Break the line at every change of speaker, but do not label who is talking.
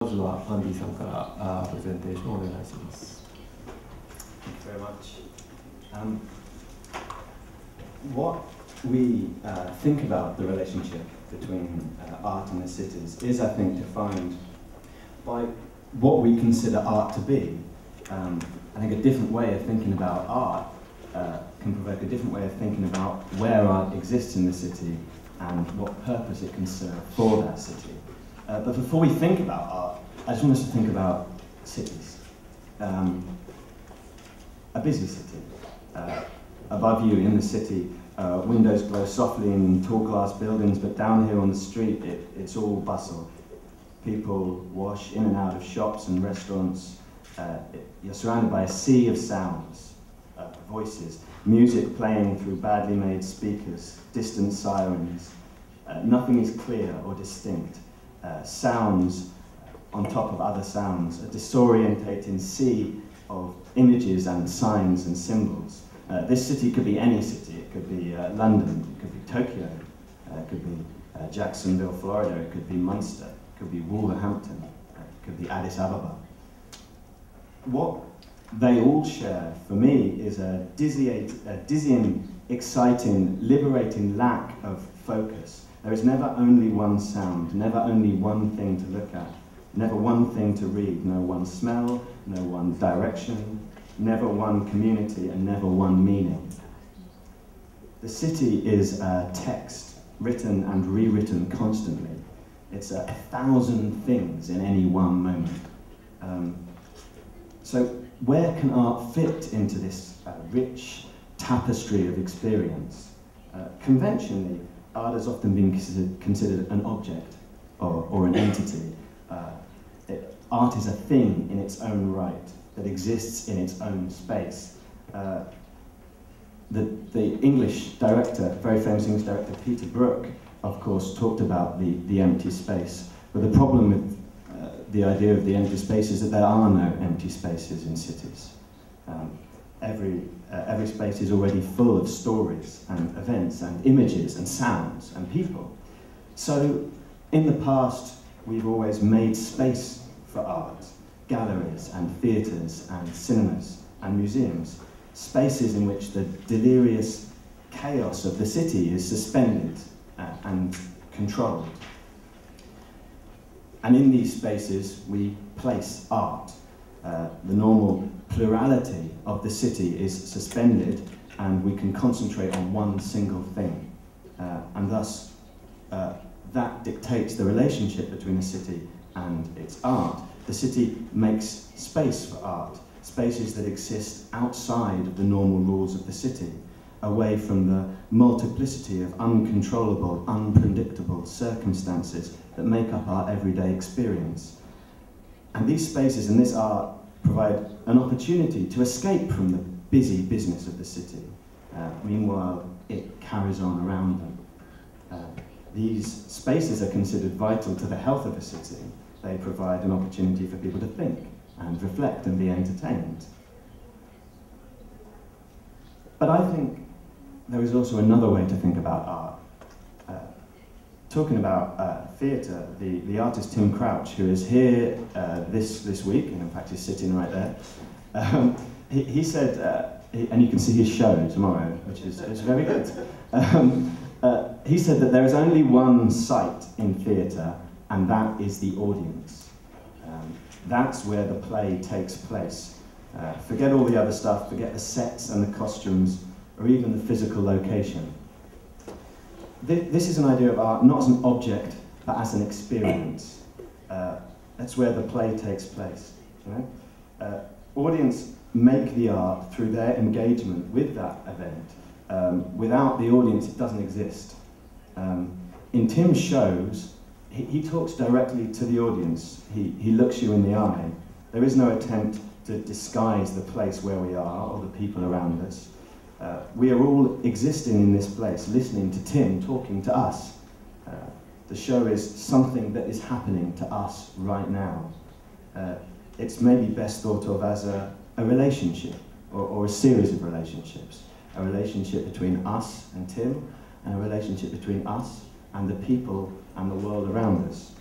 まずはアンディさんからプレゼンテーションをお願いします。
Thank you very much. What we think about the relationship between art and the cities is, I think, defined by what we consider art to be. I think a different way of thinking about art can provoke a different way of thinking about where art exists in the city and what purpose it can serve for that city. But before we think about art, I just want us to think about cities. A busy city. Above you in the city, windows glow softly in tall glass buildings, but down here on the street, it's all bustle. People wash in and out of shops and restaurants. You're surrounded by a sea of sounds, voices, music playing through badly made speakers, distant sirens. Nothing is clear or distinct. Sounds on top of other sounds, a disorientating sea of images and signs and symbols. This city could be any city. It could be London, it could be Tokyo, it could be Jacksonville, Florida, it could be Munster, it could be Wolverhampton, it could be Addis Ababa. What they all share, for me, is a dizzying, exciting, liberating lack of focus. There is never only one sound, never only one thing to look at, never one thing to read, no one smell, no one direction, never one community, and never one meaning. The city is a text, written and rewritten constantly. It's 1,000 things in any one moment. So where can art fit into this rich tapestry of experience? Conventionally, art has often been considered an object or an entity. Art is a thing in its own right that exists in its own space. The English director, very famous English director, Peter Brook, of course, talked about the empty space. But the problem with the idea of the empty space is that there are no empty spaces in cities. Every space is already full of stories and events and images and sounds and people. So in the past, we've always made space for art, galleries and theatres and cinemas and museums, spaces in which the delirious chaos of the city is suspended and controlled. And in these spaces, we place art. The normal plurality of the city is suspended, and we can concentrate on one single thing. And thus, that dictates the relationship between a city and its art. The city makes space for art, spaces that exist outside of the normal rules of the city, away from the multiplicity of uncontrollable, unpredictable circumstances that make up our everyday experience. And these spaces and this art provide an opportunity to escape from the busy business of the city. Meanwhile, it carries on around them. These spaces are considered vital to the health of a city. They provide an opportunity for people to think and reflect and be entertained. But I think there is also another way to think about art. Talking about theatre, the artist Tim Crouch, who is here this week, and in fact he's sitting right there, he said, and you can see his show tomorrow, which is very good. He said that there is only one site in theatre, and that is the audience. That's where the play takes place. Forget all the other stuff, forget the sets and the costumes, or even the physical location. This is an idea of art not as an object, but as an experience. That's where the play takes place. You know? Audience make the art through their engagement with that event. Without the audience, it doesn't exist. In Tim's shows, he talks directly to the audience. He looks you in the eye. There is no attempt to disguise the place where we are or the people around us. We are all existing in this place, listening to Tim talking to us. The show is something that is happening to us right now. It's maybe best thought of as a relationship, or a series of relationships. A relationship between us and Tim, and a relationship between us and the people and the world around us.